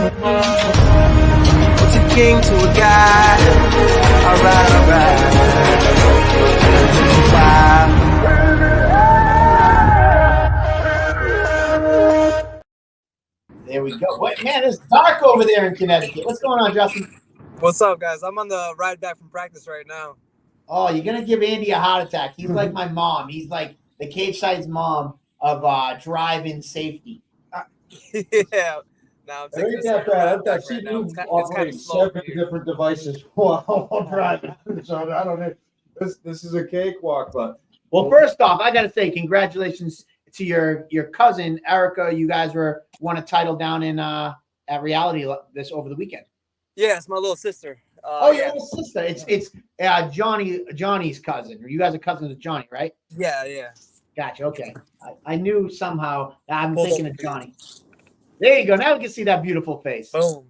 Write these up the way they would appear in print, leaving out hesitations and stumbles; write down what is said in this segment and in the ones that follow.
What's a king to a guy? Alright, alright. Wow. There we go. Wait, man, it's dark over there in Connecticut. What's going on, Justin? What's up, guys? I'm on the ride back from practice right now. Oh, you're gonna give Andy a heart attack. He's like my mom. He's like the cage side's mom of drive-in safety. Yeah. Now I'm taking this I've seen right now. you It's kind operate of slow 7 different devices while driving. So I don't know. This is a cakewalk, but Well, first off, I gotta say congratulations to your cousin Erica. You guys won a title down in at Reality this over the weekend. Yeah, it's my little sister. Your little sister. It's Johnny's cousin. You guys are cousins with Johnny, right? Yeah. Gotcha. Okay. I knew somehow. I'm Hold thinking on. of Johnny. There you go. Now we can see that beautiful face. Boom.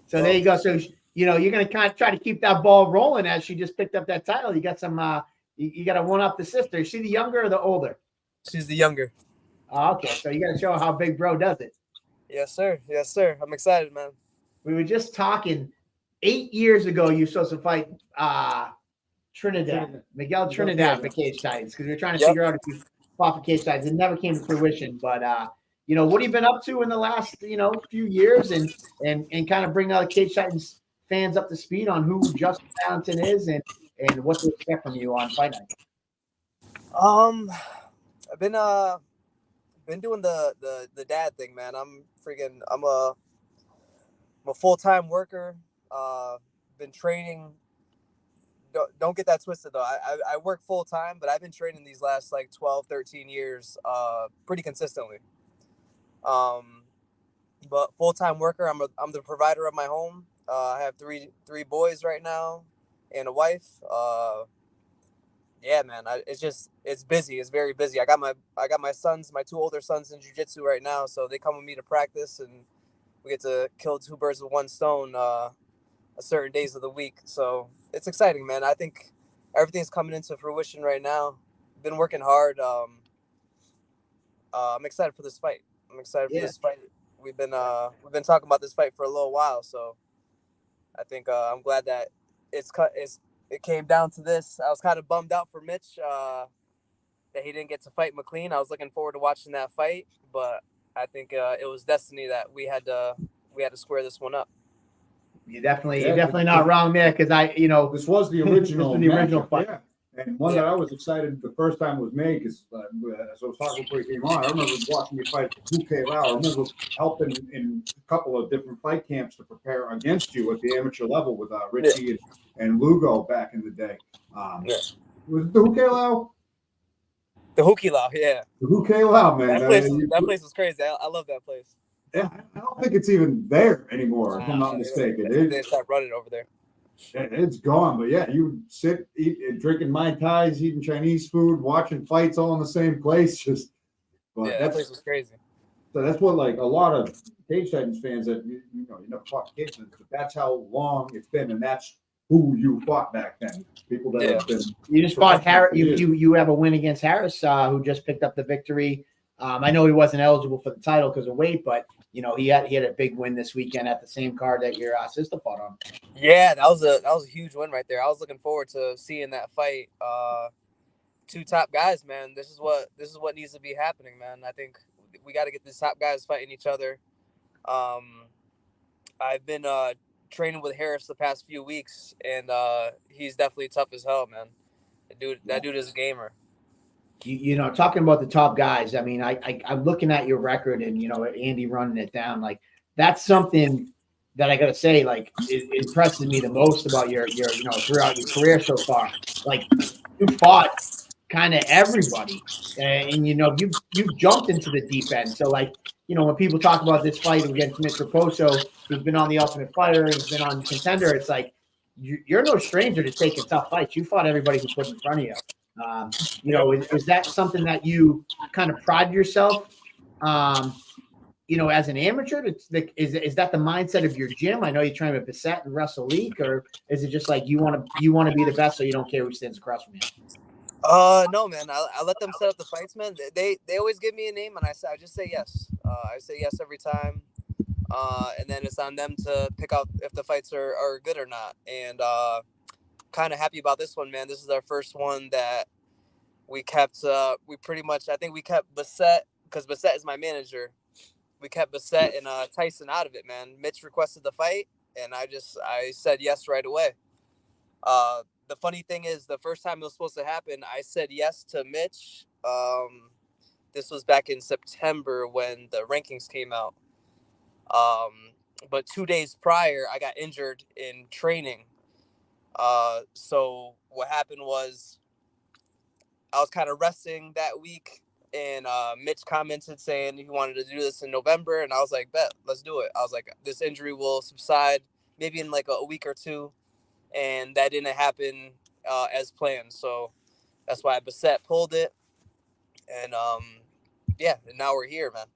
So there you go. So you're gonna kind of try to keep that ball rolling as she just picked up that title. You got some. You got to one up the sister. Is she the younger or the older? She's the younger. Oh, okay. So you got to show her how Big Bro does it. Yes, sir. Yes, sir. I'm excited, man. We were just talking 8 years ago. You were supposed to fight Miguel Trinidad for Cage Titans because we were trying to figure out if you fought for Cage Titans. It never came to fruition. But what have you been up to in the last few years and kind of bring other Cage Titans fans up to speed on who Justin Valentin is and what to expect from you on Fight Night? I've been doing the dad thing, man. I'm a full-time worker. Been training. Don't get that twisted though. I work full time, but I've been training these last like 12, 13 years pretty consistently. But full-time worker, I'm the provider of my home. I have three boys right now and a wife. Yeah, man, it's busy. It's very busy. I got my sons, my 2 older sons in jiu-jitsu right now, so they come with me to practice and we get to kill 2 birds with 1 stone certain days of the week. So it's exciting, man. I think everything's coming into fruition right now. Been working hard. I'm excited for this fight. For this fight. We've been talking about this fight for a little while, so I think I'm glad that it came down to this. I was kind of bummed out for Mitch that he didn't get to fight McLean. I was looking forward to watching that fight, but I think it was destiny that we had to square this one up. You're definitely not wrong there because this was the original. the original fight. Yeah. And one that I was excited the first time was made because as I was talking before he came on, I remember watching you fight UK Lau. I remember helping in a couple of different fight camps to prepare against you at the amateur level with Richie and Lugo back in the day. Was it the UK Lau? The Huki Lau, yeah. The UK Lau, man. That place was crazy. I love that place. Yeah, I don't think it's even there anymore, if I'm not mistaken. They stopped running over there. It's gone, but yeah, you sit drinking Mai Tais, eating Chinese food, watching fights all in the same place. That place was crazy. So that's what like a lot of Cage Titans fans that you never fought Cage Titans, but that's how long it's been, and that's who you fought back then. People that have been. You just fought Harris. You have a win against Harris, who just picked up the victory. I know he wasn't eligible for the title because of weight, but he had a big win this weekend at the same card that your sister fought on. Yeah, that was a huge win right there. I was looking forward to seeing that fight. 2 top guys, man. This is what needs to be happening, man. I think we got to get these top guys fighting each other. I've been training with Harris the past few weeks, and he's definitely tough as hell, man. That dude is a gamer. Talking about the top guys, I mean, I'm looking at your record and, Andy running it down. Like, that's something that I got to say, like, it impresses me the most about your throughout your career so far. Like, you fought kind of everybody and, you've jumped into the deep end. So, like, when people talk about this fight against Mr. Poso, who's been on The Ultimate Fighter, he's been on Contender, it's like, you're no stranger to taking tough fights. You fought everybody who put in front of you. Is that something that you kind of pride yourself, as an amateur? Is that the mindset of your gym? I know you train with Bissett and Russell Leak, or is it just like you want to be the best, so you don't care who stands across from you? No, man. I let them set up the fights, man. They always give me a name, and I just say yes. I say yes every time. and then it's on them to pick out if the fights are good or not. And kind of happy about this one, man. This is our first one that we kept. We pretty much, I think we kept Bassett, because Bassett is my manager. We kept Bassett and Tyson out of it, man. Mitch requested the fight, and I said yes right away. The funny thing is, the first time it was supposed to happen, I said yes to Mitch. This was back in September when the rankings came out. But 2 days prior, I got injured in training. So what happened was I was kind of resting that week, and Mitch commented saying he wanted to do this in November, and I was like, bet, let's do it. I was like, this injury will subside maybe in like a week or two, and that didn't happen as planned. So that's why Bassett pulled it, and yeah, and now we're here, man.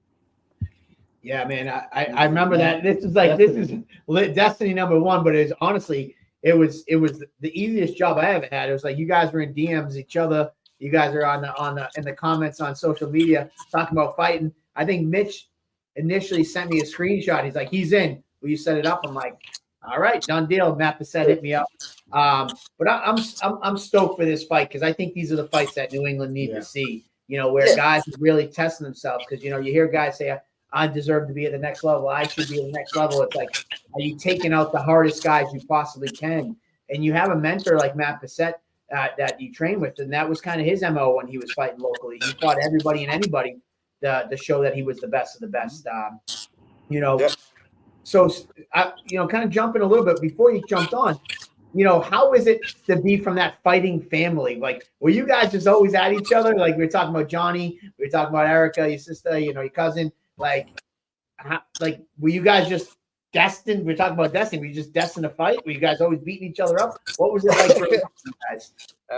Yeah, man, I remember that. This is Destiny #1, but it's honestly it was the easiest job I ever had. It was like you guys were in DMs each other. You guys are in the comments on social media talking about fighting. I think Mitch initially sent me a screenshot. He's like, he's in. Will you set it up? I'm like, all right, done deal. Matt Bassett hit me up. But I'm stoked for this fight because I think these are the fights that New England need to see. You know, where guys are really testing themselves, because you know you hear guys say, I deserve to be at the next level. I should be at the next level. It's like, are you taking out the hardest guys you possibly can? And you have a mentor like Matt Bassett that you train with, and that was kind of his MO when he was fighting locally. He fought everybody and anybody to show that he was the best of the best. You know, so you know, kind of jumping a little bit before you jumped on. You know, how is it to be from that fighting family? Like, were you guys just always at each other? Like, we were talking about Johnny, we were talking about Erica, your sister, you know, your cousin. Like, were you guys just destined? We're talking about destiny. Were you just destined to fight? Were you guys always beating each other up? What was it like for you guys?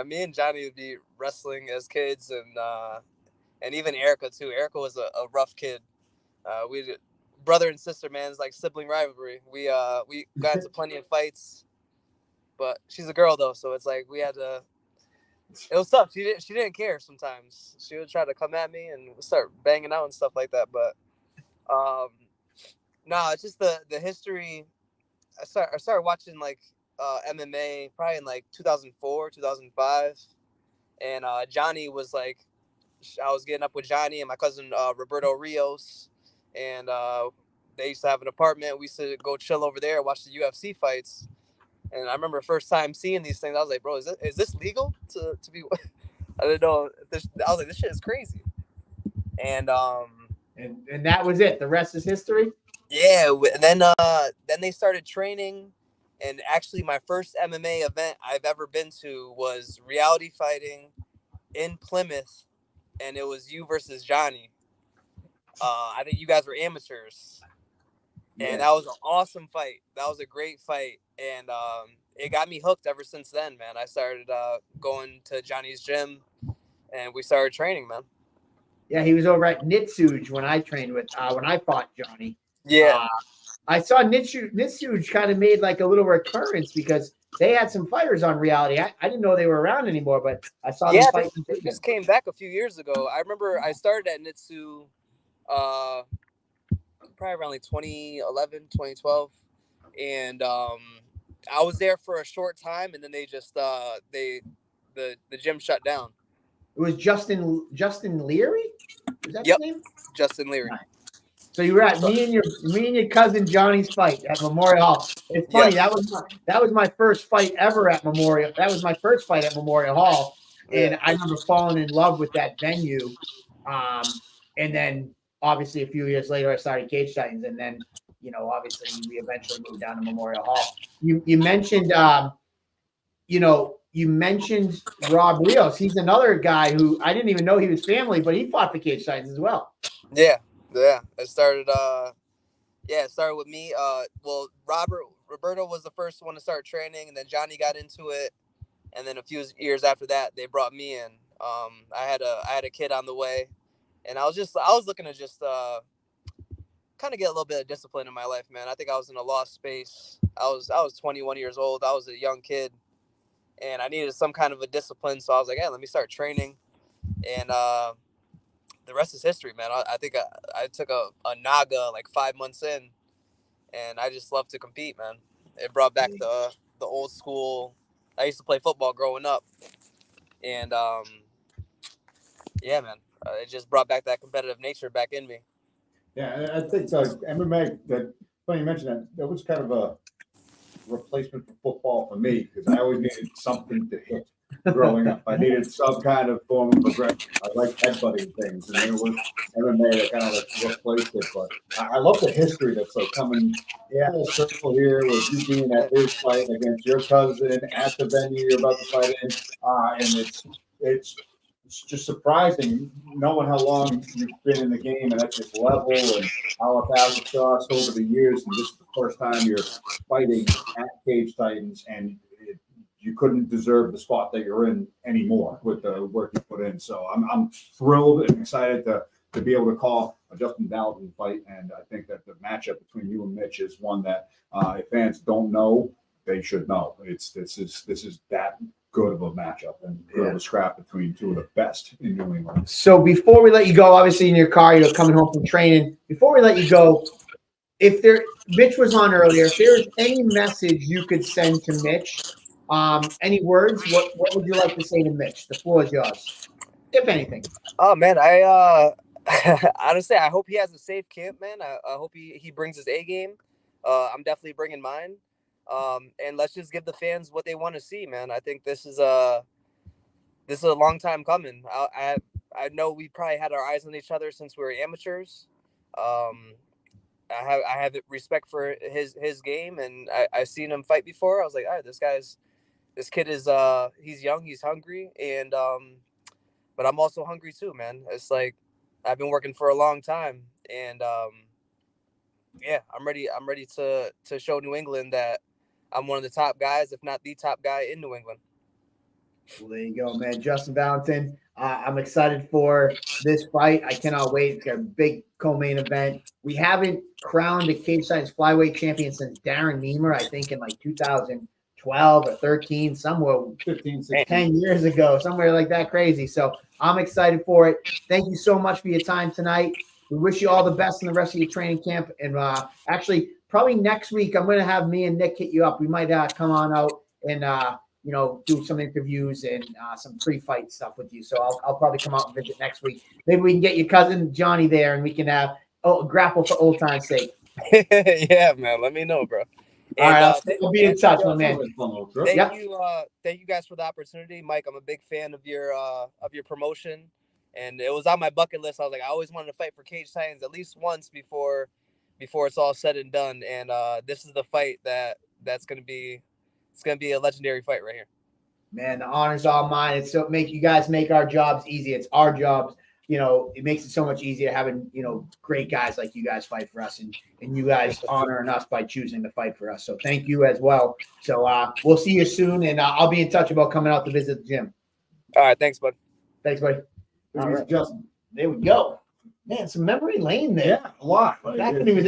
Me and Johnny would be wrestling as kids, and even Erica too. Erica was a rough kid. We brother and sister, man. It's like sibling rivalry. We got into plenty of fights, but she's a girl though, so it's like we had to. It was tough. She didn't care sometimes. She would try to come at me and start banging out and stuff like that. But no, it's just the history. I started watching like MMA probably in like 2004, 2005, and Johnny was like, I was getting up with Johnny and my cousin Roberto Rios, and they used to have an apartment. We used to go chill over there and watch the UFC fights. And I remember first time seeing these things, I was like, bro, is this legal to be? I didn't know. I was like, this shit is crazy. And that was it. The rest is history. Yeah. And then they started training. And actually, my first MMA event I've ever been to was reality fighting in Plymouth. And it was you versus Johnny. I think you guys were amateurs. And that was an awesome fight. That was a great fight. And it got me hooked ever since then, man. I started going to Johnny's gym, and we started training, man. Yeah, he was over at Nitsuj when I trained with when I fought Johnny. Yeah. I saw Nitsuj kind of made like a little recurrence because they had some fighters on reality. I didn't know they were around anymore, but I saw them fight. They just came back a few years ago. I remember I started at Nitsu probably around like 2011, 2012. And I was there for a short time, and then they just the gym shut down. It was Justin Leary? Is that his name? Justin Leary. Right. So you were at me and your cousin Johnny's fight at Memorial Hall. It's funny, that was my first fight ever at Memorial. That was my first fight at Memorial Hall. And I remember falling in love with that venue. And then obviously a few years later I started Cage Titans, and then you know, obviously we eventually moved down to Memorial Hall. You mentioned you mentioned Rob Rios. He's another guy who I didn't even know he was family, but he fought for Cage Titans as well. Yeah. It started with me. Well, Roberto was the first one to start training, and then Johnny got into it, and then a few years after that they brought me in. I had a kid on the way, and I was looking to just kind of get a little bit of discipline in my life, man. I think I was in a lost space. I was 21 years old. I was a young kid, and I needed some kind of a discipline. So I was like, hey, let me start training. And the rest is history, man. I think I took a Naga like 5 months in, and I just love to compete, man. It brought back the old school. I used to play football growing up, and yeah, man, it just brought back that competitive nature back in me. Yeah, I think MMA. That funny you mentioned that. That was kind of a replacement for football for me because I always needed something to hit growing up. I needed some kind of form of aggression. I like headbutting things, and then it was MMA that kind of like replaced it. But I love the history that's like coming full circle here with you being at his fight against your cousin at the venue you're about to fight in, and it's just surprising knowing how long you've been in the game and at this level and how our paths have crossed over the years. And this is the first time you're fighting at Cage Titans, and you couldn't deserve the spot that you're in anymore with the work you put in. So I'm thrilled and excited to be able to call a Justin Dalton fight. And I think that the matchup between you and Mitch is one that if fans don't know, they should know. This is that good of a matchup and good of a scrap between two of the best in New England. So before we let you go, obviously in your car, you're coming home from training. Before we let you go, Mitch was on earlier. If there's any message you could send to Mitch, any words, what would you like to say to Mitch? The floor is yours, if anything. Oh man, I honestly, I hope he has a safe camp, man. I hope he brings his A game. I'm definitely bringing mine. And let's just give the fans what they want to see, man. I think this is a long time coming. I know we probably had our eyes on each other since we were amateurs. I have respect for his game, and I've seen him fight before. I was like, all right, this kid is he's young, he's hungry, and but I'm also hungry too, man. It's like I've been working for a long time, and yeah, I'm ready to show New England that I'm one of the top guys, if not the top guy in New England. Well, there you go, man. Justin Valentin, I'm excited for this fight. I cannot wait. It's got a big co-main event. We haven't crowned a Cage Titans flyweight champion since Darren Niemer, I think in like 2012 or 13, somewhere 15, 10 years ago, somewhere like that crazy. So I'm excited for it. Thank you so much for your time tonight. We wish you all the best in the rest of your training camp. And actually, probably next week, I'm going to have me and Nick hit you up. We might come on out and do some interviews and some pre-fight stuff with you. So I'll probably come out and visit next week. Maybe we can get your cousin Johnny there and we can grapple for old time's sake. Yeah, man. Let me know, bro. All right, I'll be in touch, my man. Thank you guys for the opportunity, Mike. I'm a big fan of your promotion, and it was on my bucket list. I was like, I always wanted to fight for Cage Titans at least once before it's all said and done. And this is the fight that's gonna be. It's going to be a legendary fight right here. Man, the honor's all mine. It's so you guys make our jobs easy. It's our jobs. It makes it so much easier having, great guys like you guys fight for us and you guys honoring us by choosing to fight for us. So thank you as well. So we'll see you soon, and I'll be in touch about coming out to visit the gym. All right. Thanks, bud. Thanks, buddy. All right. Justin. There we go. Man, some memory lane there. Yeah, a lot. Back when he was